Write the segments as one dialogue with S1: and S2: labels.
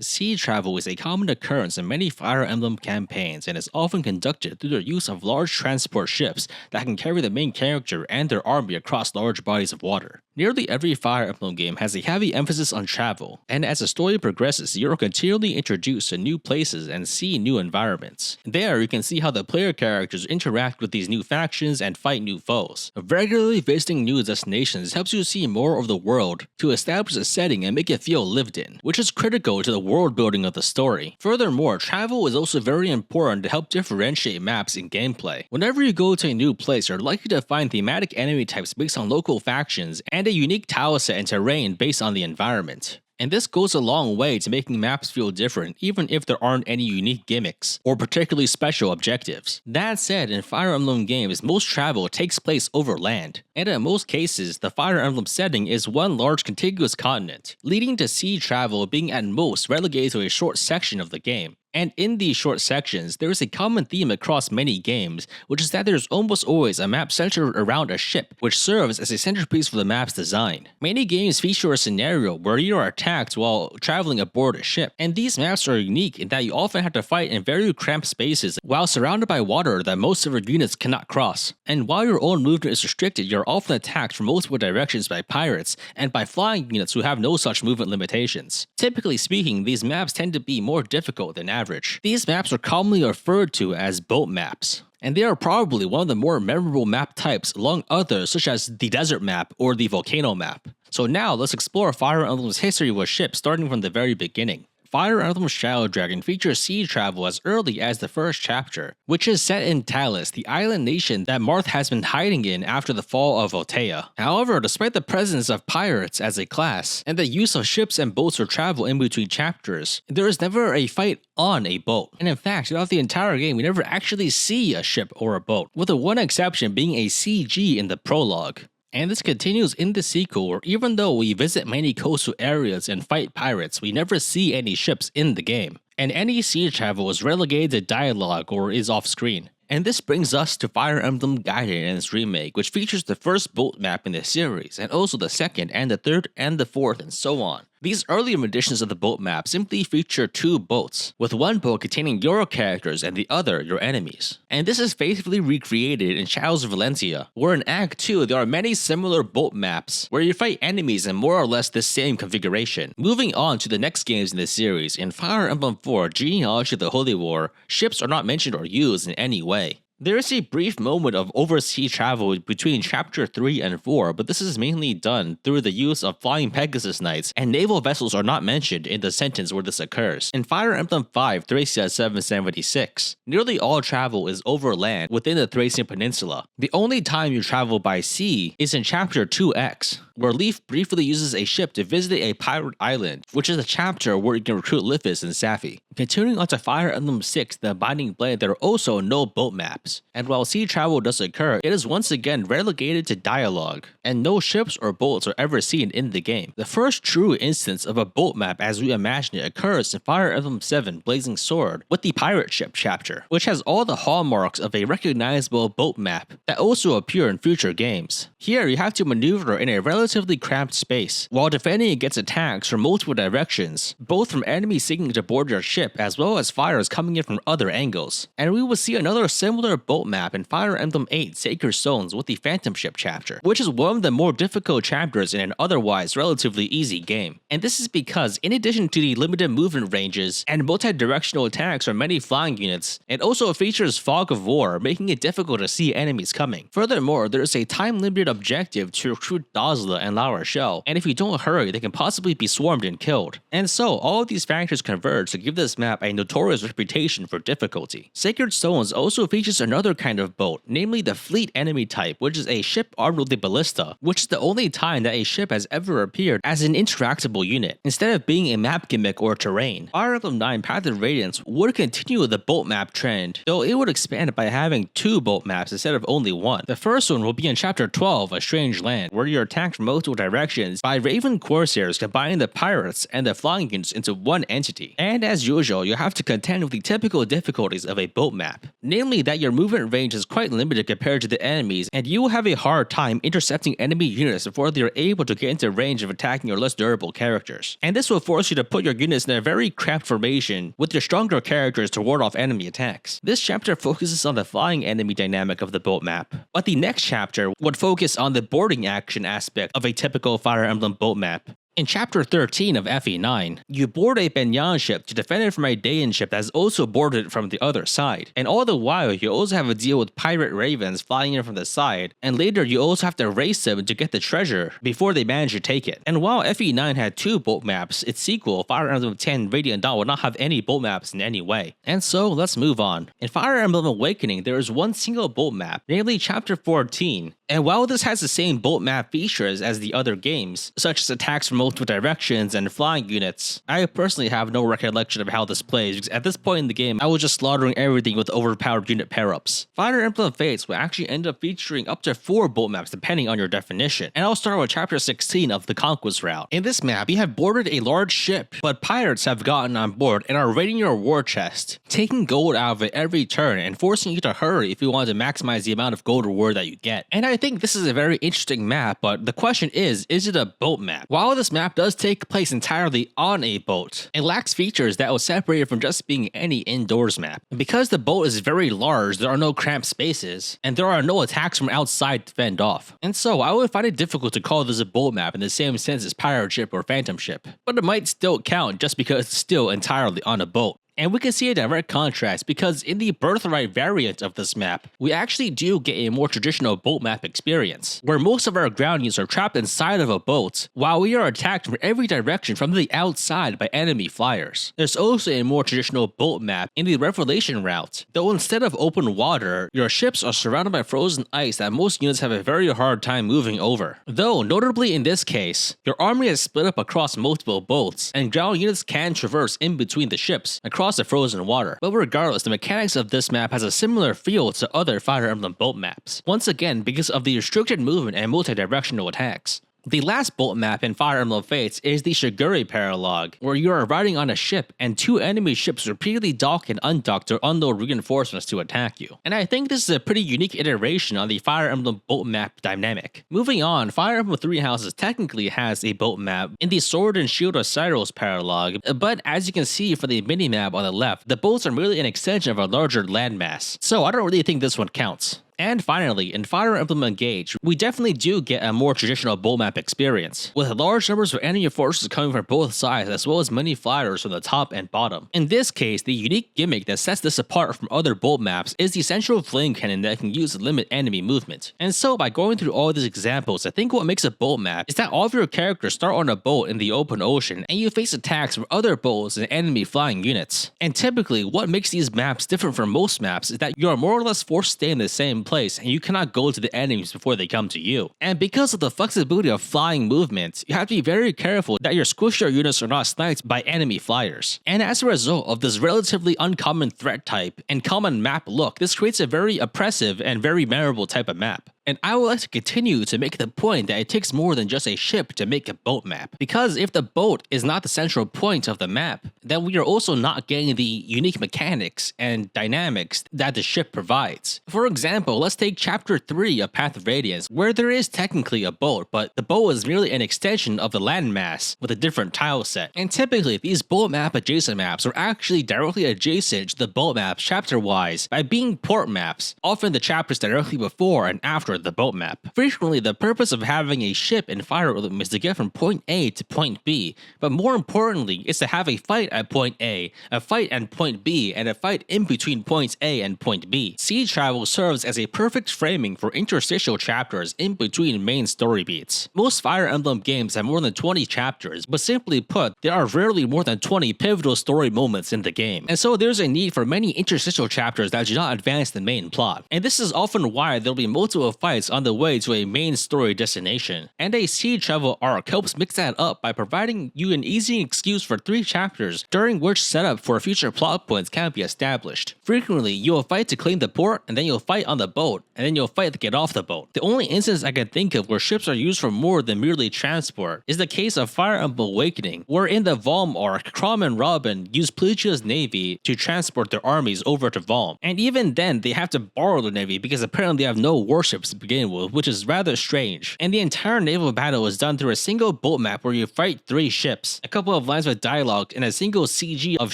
S1: Sea travel is a common occurrence in many Fire Emblem campaigns and is often conducted through the use of large transport ships that can carry the main character and their army across large bodies of water. Nearly every Fire Emblem game has a heavy emphasis on travel, and as the story progresses, you are continually introduced to new places and see new environments. There, you can see how the player characters interact with these new factions and fight new foes. Regularly visiting new destinations helps you see more of the world to establish a setting and make it feel lived in, which is critical to the world building of the story. Furthermore, travel is also very important to help differentiate maps in gameplay. Whenever you go to a new place, you're likely to find thematic enemy types based on local factions and a unique tile set and terrain based on the environment. And this goes a long way to making maps feel different even if there aren't any unique gimmicks or particularly special objectives. That said, in Fire Emblem games, most travel takes place over land, and in most cases, the Fire Emblem setting is one large contiguous continent, leading to sea travel being at most relegated to a short section of the game. And in these short sections, there is a common theme across many games, which is that there's almost always a map centered around a ship, which serves as a centerpiece for the map's design. Many games feature a scenario where you are attacked while traveling aboard a ship, and these maps are unique in that you often have to fight in very cramped spaces while surrounded by water that most of your units cannot cross. And while your own movement is restricted, you're often attacked from multiple directions by pirates and by flying units who have no such movement limitations. Typically speaking, these maps tend to be more difficult than average. These maps are commonly referred to as boat maps, and they are probably one of the more memorable map types along others such as the desert map or the volcano map. So now let's explore Fire Emblem's history with ships starting from the very beginning. Fire Emblem Shadow Dragon features sea travel as early as the first chapter, which is set in Talis, the island nation that Marth has been hiding in after the fall of Altea. However, despite the presence of pirates as a class, and the use of ships and boats for travel in between chapters, there is never a fight on a boat. And in fact, throughout the entire game, we never actually see a ship or a boat, with the one exception being a CG in the prologue. And this continues in the sequel, where even though we visit many coastal areas and fight pirates, we never see any ships in the game. And any sea travel is relegated to dialogue or is off screen. And this brings us to Fire Emblem Gaiden and its remake, which features the first boat map in the series, and also the second and the third and the fourth and so on. These earlier editions of the boat map simply feature two boats, with one boat containing your characters and the other your enemies. And this is faithfully recreated in Shadows of Valencia, where in Act 2 there are many similar boat maps where you fight enemies in more or less the same configuration. Moving on to the next games in the series, in Fire Emblem 4 Genealogy of the Holy War, ships are not mentioned or used in any way. There is a brief moment of overseas travel between Chapter 3 and 4, but this is mainly done through the use of flying Pegasus Knights, and naval vessels are not mentioned in the sentence where this occurs. In Fire Emblem 5 Thracia 776, nearly all travel is over land within the Thracian Peninsula. The only time you travel by sea is in Chapter 2X, where Leaf briefly uses a ship to visit a pirate island, which is a chapter where you can recruit Lithis and Safi. Continuing on to Fire Emblem 6 The Binding Blade, there are also no boat maps. And while sea travel does occur, it is once again relegated to dialogue, and no ships or boats are ever seen in the game. The first true instance of a boat map as we imagine it occurs in Fire Emblem 7 Blazing Sword with the pirate ship chapter, which has all the hallmarks of a recognizable boat map that also appear in future games. Here you have to maneuver in a relatively cramped space, while defending against attacks from multiple directions, both from enemies seeking to board your ship as well as fires coming in from other angles. And we will see another similar boat map in Fire Emblem 8 Sacred Stones with the Phantom Ship chapter, which is one of the more difficult chapters in an otherwise relatively easy game. And this is because, in addition to the limited movement ranges and multi-directional attacks from many flying units, it also features Fog of War, making it difficult to see enemies coming. Furthermore, there is a time-limited objective to recruit Dazla and La Rochelle, and if you don't hurry, they can possibly be swarmed and killed. And so, all of these factors converge to give this map a notorious reputation for difficulty. Sacred Stones also features another kind of boat, namely the fleet enemy type, which is a ship armed with a ballista, which is the only time that a ship has ever appeared as an interactable unit, instead of being a map gimmick or terrain. Fire Emblem 9 Path of Radiance would continue the boat map trend, though it would expand by having two boat maps instead of only one. The first one will be in Chapter 12, A Strange Land, where you're attacked from multiple directions by Raven Corsairs combining the pirates and the flying units into one entity. And as usual, usual, you have to contend with the typical difficulties of a boat map, namely that your movement range is quite limited compared to the enemies, and you will have a hard time intercepting enemy units before they are able to get into range of attacking your less durable characters. And this will force you to put your units in a very cramped formation with your stronger characters to ward off enemy attacks. This chapter focuses on the flying enemy dynamic of the boat map, but the next chapter would focus on the boarding action aspect of a typical Fire Emblem boat map. In Chapter 13 of FE9, you board a Banyan ship to defend it from a Dayan ship that is also boarded from the other side, and all the while you also have to deal with pirate ravens flying in from the side, and later you also have to race them to get the treasure before they manage to take it. And while FE9 had 2 boat maps, its sequel, Fire Emblem 10 Radiant Dawn, would not have any boat maps in any way. And so, let's move on. In Fire Emblem Awakening, there is one single boat map, namely Chapter 14, and while this has the same boat map features as the other games, such as attacks from multiple directions and flying units, I personally have no recollection of how this plays, because at this point in the game, I was just slaughtering everything with overpowered unit pair-ups. Fire Emblem Fates will actually end up featuring up to 4 boat maps depending on your definition, and I'll start with Chapter 16 of the Conquest Route. In this map, you have boarded a large ship, but pirates have gotten on board and are raiding your war chest, taking gold out of it every turn and forcing you to hurry if you want to maximize the amount of gold reward that you get. And I think this is a very interesting map, but the question is it a boat map? While this map does take place entirely on a boat, it lacks features that will separate it from just being any indoors map. And because the boat is very large, there are no cramped spaces, and there are no attacks from outside to fend off. And so I would find it difficult to call this a boat map in the same sense as pirate ship or phantom ship, but it might still count just because it's still entirely on a boat. And we can see a direct contrast because in the Birthright variant of this map, we actually do get a more traditional boat map experience, where most of our ground units are trapped inside of a boat, while we are attacked from every direction from the outside by enemy flyers. There's also a more traditional boat map in the Revelation route, though instead of open water, your ships are surrounded by frozen ice that most units have a very hard time moving over. Though, notably in this case, your army is split up across multiple boats, and ground units can traverse in between the ships across the frozen water. But regardless, the mechanics of this map has a similar feel to other Fire Emblem boat maps, once again because of the restricted movement and multi-directional attacks. The last boat map in Fire Emblem Fates is the Shigure Paralogue, where you are riding on a ship and 2 enemy ships repeatedly dock and undock to unload reinforcements to attack you. And I think this is a pretty unique iteration on the Fire Emblem boat map dynamic. Moving on, Fire Emblem Three Houses technically has a boat map in the Sword and Shield of Cyros Paralogue, but as you can see from the minimap on the left, the boats are merely an extension of a larger landmass, so I don't really think this one counts. And finally, in Fire Emblem Engage, we definitely do get a more traditional boat map experience, with large numbers of enemy forces coming from both sides as well as many flyers from the top and bottom. In this case, the unique gimmick that sets this apart from other boat maps is the central flame cannon that can use to limit enemy movement. And so by going through all these examples, I think what makes a boat map is that all of your characters start on a boat in the open ocean and you face attacks from other boats and enemy flying units. And typically, what makes these maps different from most maps is that you are more or less forced to stay in the same place and you cannot go to the enemies before they come to you. And because of the flexibility of flying movement, you have to be very careful that your squishier units are not sniped by enemy flyers. And as a result of this relatively uncommon threat type and common map look, this creates a very oppressive and very memorable type of map. And I would like to continue to make the point that it takes more than just a ship to make a boat map. Because if the boat is not the central point of the map, then we are also not getting the unique mechanics and dynamics that the ship provides. For example, let's take Chapter 3 of Path of Radiance, where there is technically a boat, but the boat is merely an extension of the landmass with a different tile set. And typically, these boat map adjacent maps are actually directly adjacent to the boat maps chapter-wise by being port maps, often the chapters directly before and after the boat map. Frequently, the purpose of having a ship in Fire Emblem is to get from point A to point B, but more importantly, it's to have a fight at point A, a fight at point B, and a fight in between points A and point B. Sea travel serves as a perfect framing for interstitial chapters in between main story beats. Most Fire Emblem games have more than 20 chapters, but simply put, there are rarely more than 20 pivotal story moments in the game, and so there's a need for many interstitial chapters that do not advance the main plot. And this is often why there'll be multiple fights on the way to a main story destination, and a sea travel arc helps mix that up by providing you an easy excuse for 3 chapters during which setup for future plot points can be established. Frequently, you'll fight to claim the port, and then you'll fight on the boat, and then you'll fight to get off the boat. The only instance I can think of where ships are used for more than merely transport is the case of Fire Emblem Awakening, where in the Valm arc, Chrom and Robin use Plegia's navy to transport their armies over to Valm. And even then, they have to borrow the navy because apparently they have no warships to begin with, which is rather strange. And the entire naval battle is done through a single boat map where you fight 3 ships, a couple of lines with dialogue, and a single CG of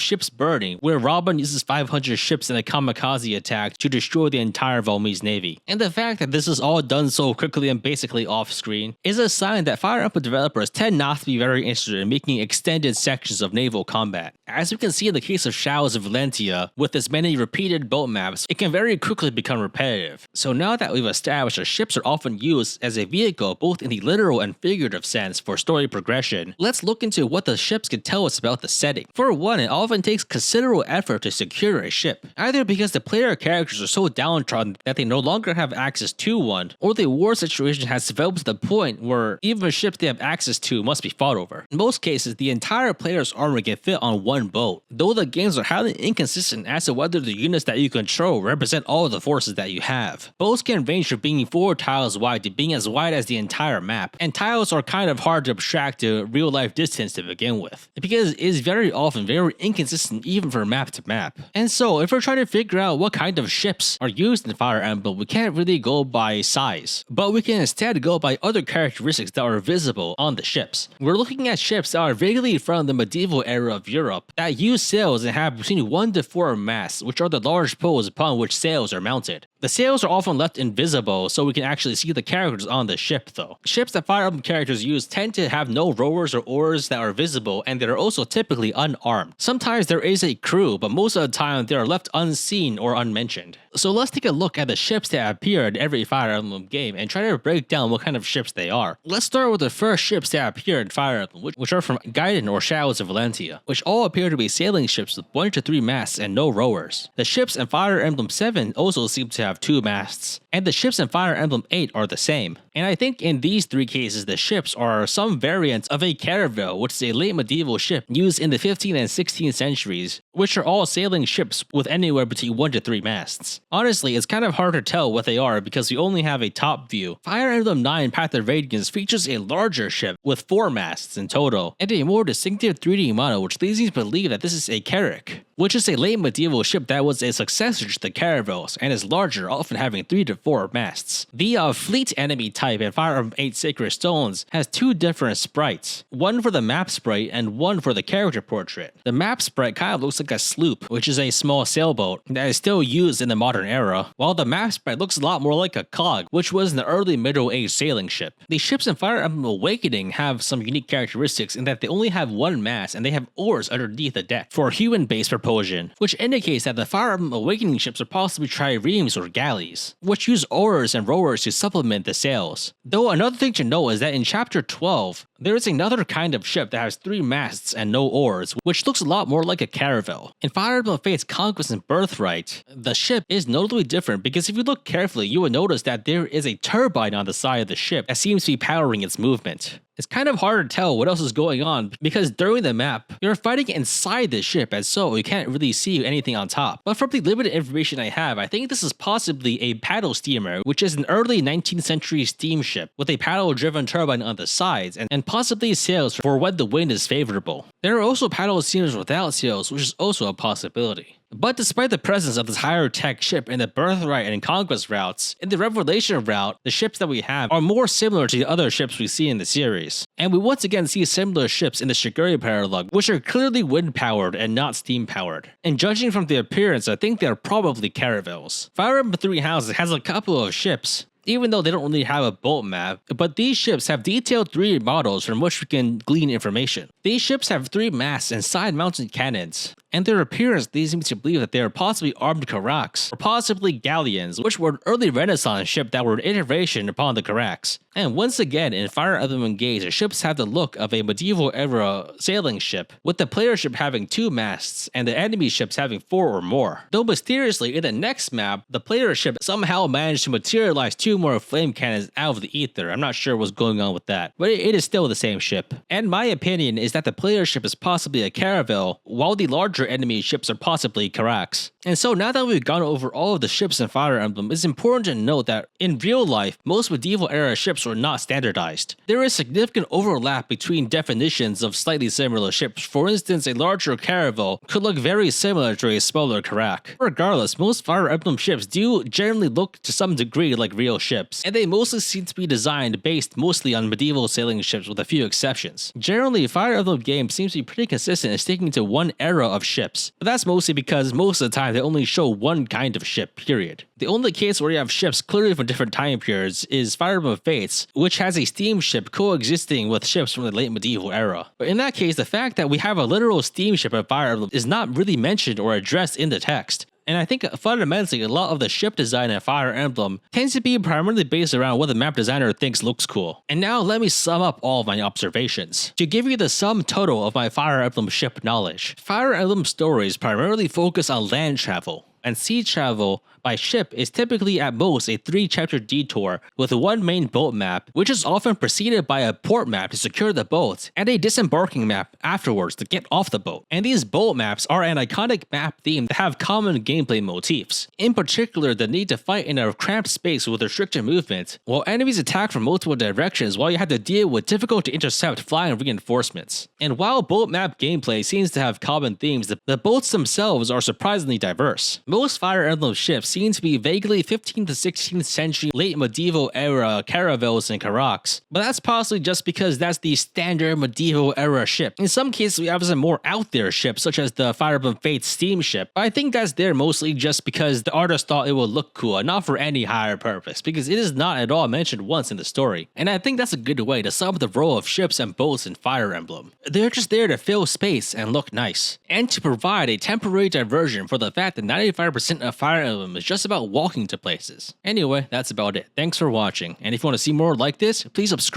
S1: ships burning, where Robin uses 500 ships in a kamikaze attack to destroy the entire Valmese navy. And the fact that this is all done so quickly and basically off-screen is a sign that Fire Emblem developers tend not to be very interested in making extended sections of naval combat. As we can see in the case of Shadows of Valentia, with its many repeated boat maps, it can very quickly become repetitive. So now that we've established that ships are often used as a vehicle both in the literal and figurative sense for story progression, let's look into what the ships can tell us about the setting. For one, it often takes considerable effort to secure a ship, either because the player characters are so downtrodden that they no longer have access to one, or the war situation has developed to the point where even ships they have access to must be fought over. In most cases, the entire player's armor can fit on one boat, though the games are highly inconsistent as to whether the units that you control represent all the forces that you have. Boats can range from being 4 tiles wide to being as wide as the entire map, and tiles are kind of hard to abstract to real life distance to begin with, because it is very often very inconsistent even from map to map. And so, if we're trying to figure out what kind of ships are used in Fire Emblem, we can't really go by size, but we can instead go by other characteristics that are visible on the ships. We're looking at ships that are vaguely from the medieval era of Europe that use sails and have between 1 to 4 masts, which are the large poles upon which sails are mounted. The sails are often left invisible so we can actually see the characters on the ship though. Ships that Fire Emblem characters use tend to have no rowers or oars that are visible, and they're also typically unarmed. Sometimes there is a crew, but most of the time they are left unseen or unmentioned. So let's take a look at the ships that appear in every Fire Emblem game and try to break down what kind of ships they are. Let's start with the first ships that appear in Fire Emblem, which are from Gaiden or Shadows of Valentia, which all appear to be sailing ships with 1 to 3 masts and no rowers. The ships in Fire Emblem 7 also seem to have 2 masts, and the ships in Fire Emblem 8 are the same. And I think in these 3 cases the ships are some variants of a caravel, which is a late medieval ship used in the 15th and 16th centuries, which are all sailing ships with anywhere between 1 to 3 masts. Honestly, it's kind of hard to tell what they are because we only have a top view. Fire Emblem 9 Path of Radiance features a larger ship with 4 masts in total, and a more distinctive 3D model which leads me to believe that this is a carrack, which is a late medieval ship that was a successor to the caravels and is larger, often having 3 to 4 masts. The fleet enemy type in Fire Emblem 8 Sacred Stones has 2 different sprites, one for the map sprite and one for the character portrait. The map sprite kind of looks like a sloop, which is a small sailboat that is still used in the modern era, while the map sprite looks a lot more like a cog, which was an early Middle Age sailing ship. The ships in Fire Emblem Awakening have some unique characteristics in that they only have 1 mast and they have oars underneath the deck for human-based propulsion, which indicates that the Fire Emblem Awakening ships are possibly triremes or galleys, which use oars and rowers to supplement the sails. Though another thing to note is that in Chapter 12, there is another kind of ship that has 3 masts and no oars, which looks a lot more like a caravel. In Fire Emblem Fate's Conquest and Birthright, the ship is notably different because if you look carefully, you will notice that there is a turbine on the side of the ship that seems to be powering its movement. It's kind of hard to tell what else is going on because during the map, you're fighting inside the ship and so you can't really see anything on top. But from the limited information I have, I think this is possibly a paddle steamer, which is an early 19th century steamship with a paddle-driven turbine on the sides and possibly sails for when the wind is favorable. There are also paddle steamers without sails, which is also a possibility. But despite the presence of this higher tech ship in the Birthright and Conquest routes, in the Revelation route, the ships that we have are more similar to the other ships we see in the series. And we once again see similar ships in the Shigure Paralog, which are clearly wind-powered and not steam-powered. And judging from the appearance, I think they're probably caravels. Fire Emblem Three Houses has a couple of ships, even though they don't really have a boat map, but these ships have detailed 3D models from which we can glean information. These ships have 3 masts and side-mounted cannons, and their appearance leads me to believe that they are possibly armed Karaks, or possibly galleons, which were an early Renaissance ship that were an iteration upon the Karaks. And once again, in Fire Emblem Engage, the ships have the look of a medieval era sailing ship, with the player ship having 2 masts and the enemy ships having 4 or more. Though mysteriously, in the next map, the player ship somehow managed to materialize 2 more flame cannons out of the ether. I'm not sure what's going on with that, but it is still the same ship. And my opinion is that the player ship is possibly a caravel, while the larger enemy ships are possibly Karaks. And so now that we've gone over all of the ships in Fire Emblem, it's important to note that in real life, most medieval era ships were not standardized. There is significant overlap between definitions of slightly similar ships. For instance, a larger caravel could look very similar to a smaller Karak. Regardless, most Fire Emblem ships do generally look to some degree like real ships, and they mostly seem to be designed based mostly on medieval sailing ships with a few exceptions. Generally, Fire Emblem games seems to be pretty consistent in sticking to one era of ships, but that's mostly because most of the time they only show one kind of ship, period. The only case where you have ships clearly from different time periods is Fire Emblem Fates, which has a steamship coexisting with ships from the late medieval era. But in that case, the fact that we have a literal steamship in Fire Emblem is not really mentioned or addressed in the text. And I think fundamentally a lot of the ship design in Fire Emblem tends to be primarily based around what the map designer thinks looks cool. And now let me sum up all of my observations. To give you the sum total of my Fire Emblem ship knowledge, Fire Emblem stories primarily focus on land travel, and sea travel by ship is typically at most a 3-chapter detour with one main boat map, which is often preceded by a port map to secure the boat, and a disembarking map afterwards to get off the boat. And these boat maps are an iconic map theme that have common gameplay motifs. In particular, the need to fight in a cramped space with restricted movement, while enemies attack from multiple directions while you have to deal with difficult to intercept flying reinforcements. And while boat map gameplay seems to have common themes, the boats themselves are surprisingly diverse. Most Fire Emblem ships seem to be vaguely 15th to 16th century late medieval era caravels and Karaks, but that's possibly just because that's the standard medieval era ship. In some cases, we have some more out there ships, such as the Fire Emblem Fates steamship, but I think that's there mostly just because the artist thought it would look cool and not for any higher purpose, because it is not at all mentioned once in the story. And I think that's a good way to sum up the role of ships and boats in Fire Emblem. They're just there to fill space and look nice, and to provide a temporary diversion for the fact that 95% of Fire Emblem is just about walking to places. Anyway, that's about it. Thanks for watching, and if you want to see more like this, please subscribe.